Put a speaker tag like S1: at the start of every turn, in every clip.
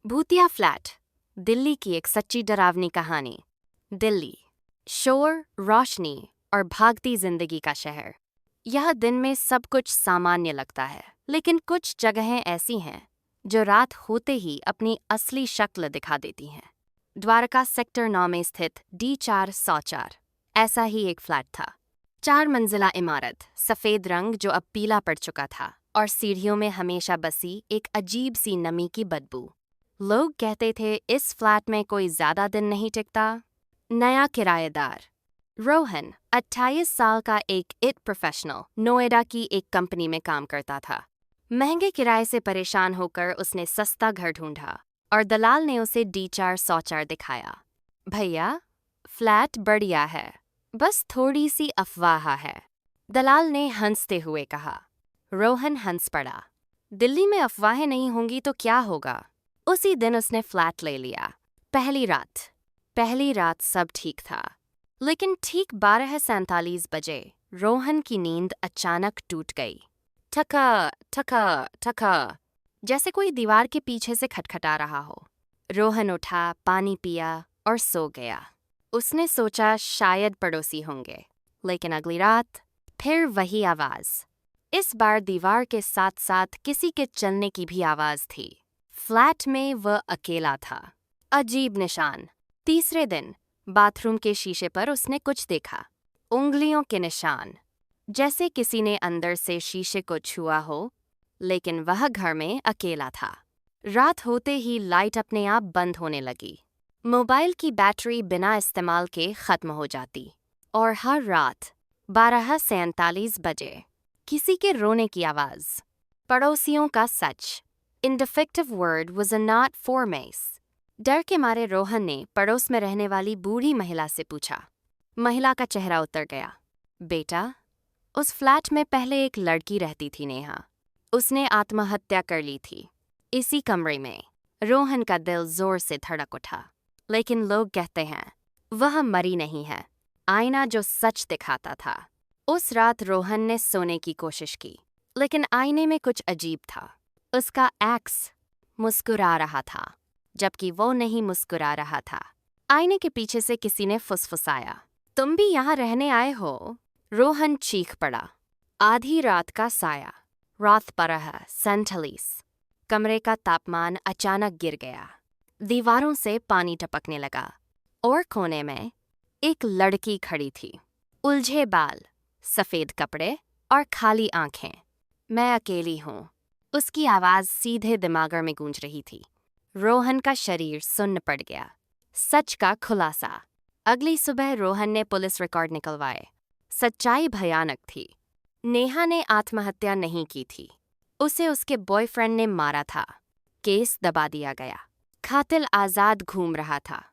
S1: भूतिया फ्लैट, दिल्ली की एक सच्ची डरावनी कहानी। दिल्ली, शोर, रोशनी और भागती जिंदगी का शहर। यह दिन में सब कुछ सामान्य लगता है, लेकिन कुछ जगहें ऐसी हैं जो रात होते ही अपनी असली शक्ल दिखा देती हैं। द्वारका सेक्टर 9 में स्थित D404 ऐसा ही एक फ्लैट था। 4 मंजिला इमारत, सफेद रंग जो अब पीला पड़ चुका था, और सीढ़ियों में हमेशा बसी एक अजीब सी नमी की बदबू। लोग कहते थे इस फ्लैट में कोई ज्यादा दिन नहीं टिकता। नया किराएदार रोहन 28 साल का एक इट प्रोफेशनल नोएडा की एक कंपनी में काम करता था। महंगे किराए से परेशान होकर उसने सस्ता घर ढूंढा और दलाल ने उसे D404 दिखाया। भैया, फ्लैट बढ़िया है, बस थोड़ी सी अफवाह है, दलाल ने हंसते हुए कहा। रोहन हंस पड़ा। दिल्ली में अफवाहें नहीं होंगी तो क्या होगा? उसी दिन उसने फ्लैट ले लिया। पहली रात सब ठीक था, लेकिन ठीक 12:47 बजे रोहन की नींद अचानक टूट गई। ठका ठका ठका, जैसे कोई दीवार के पीछे से खटखटा रहा हो। रोहन उठा, पानी पिया और सो गया। उसने सोचा शायद पड़ोसी होंगे, लेकिन अगली रात फिर वही आवाज। इस बार दीवार के साथ साथ किसी के चलने की भी आवाज थी। फ्लैट में वह अकेला था। अजीब निशान। तीसरे दिन बाथरूम के शीशे पर उसने कुछ देखा। उंगलियों के निशान, जैसे किसी ने अंदर से शीशे को छुआ हो, लेकिन वह घर में अकेला था। रात होते ही लाइट अपने आप बंद होने लगी। मोबाइल की बैटरी बिना इस्तेमाल के खत्म हो जाती। और हर रात 12:47 बजे किसी के रोने की आवाज। पड़ोसियों का सच। Indefective word was a not for mace. डर के मारे रोहन ने पड़ोस में रहने वाली बूढ़ी महिला से पूछा। महिला का चेहरा उतर गया। बेटा, उस फ्लैट में पहले एक लड़की रहती थी, नेहा। उसने आत्महत्या कर ली थी, इसी कमरे में। रोहन का दिल जोर से धड़क उठा। लेकिन लोग कहते हैं वह मरी नहीं है। आईना जो सच दिखाता था। उस रात रोहन ने सोने की कोशिश की, लेकिन आईने में कुछ अजीब था। उसका एक्स मुस्कुरा रहा था, जबकि वो नहीं मुस्कुरा रहा था। आईने के पीछे से किसी ने फुसफुसाया, तुम भी यहाँ रहने आए हो? रोहन चीख पड़ा। आधी रात का साया। रात 12:47। कमरे का तापमान अचानक गिर गया। दीवारों से पानी टपकने लगा, और कोने में एक लड़की खड़ी थी। उलझे बाल, सफेद कपड़े और खाली आंखें। मैं अकेली हूँ, उसकी आवाज सीधे दिमाग में गूंज रही थी। रोहन का शरीर सुन्न पड़ गया। सच का खुलासा। अगली सुबह रोहन ने पुलिस रिकॉर्ड निकलवाए। सच्चाई भयानक थी। नेहा ने आत्महत्या नहीं की थी, उसे उसके बॉयफ्रेंड ने मारा था। केस दबा दिया गया। कातिल आजाद घूम रहा था।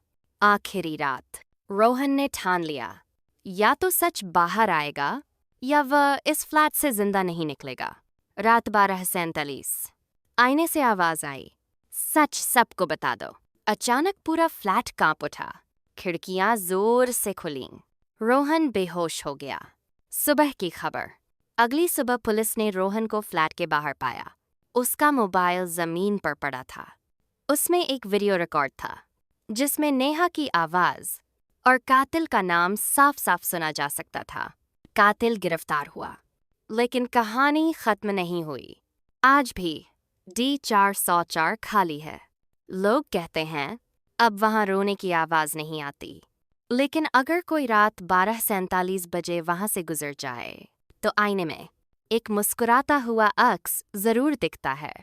S1: आखिरी रात रोहन ने ठान लिया, या तो सच बाहर आएगा या वह इस फ्लैट से जिंदा नहीं निकलेगा। रात 12:47। आईने से आवाज आई, सच सबको बता दो। अचानक पूरा फ्लैट कांप उठा। खिड़कियां जोर से खुलीं। रोहन बेहोश हो गया। सुबह की खबर। अगली सुबह पुलिस ने रोहन को फ्लैट के बाहर पाया। उसका मोबाइल जमीन पर पड़ा था। उसमें एक वीडियो रिकॉर्ड था, जिसमें नेहा की आवाज और कातिल का नाम साफ साफ सुना जा सकता था। कातिल गिरफ्तार हुआ, लेकिन कहानी खत्म नहीं हुई। आज भी D404 खाली है। लोग कहते हैं अब वहां रोने की आवाज नहीं आती, लेकिन अगर कोई रात 12:47 बजे वहां से गुजर जाए, तो आईने में एक मुस्कुराता हुआ अक्स जरूर दिखता है।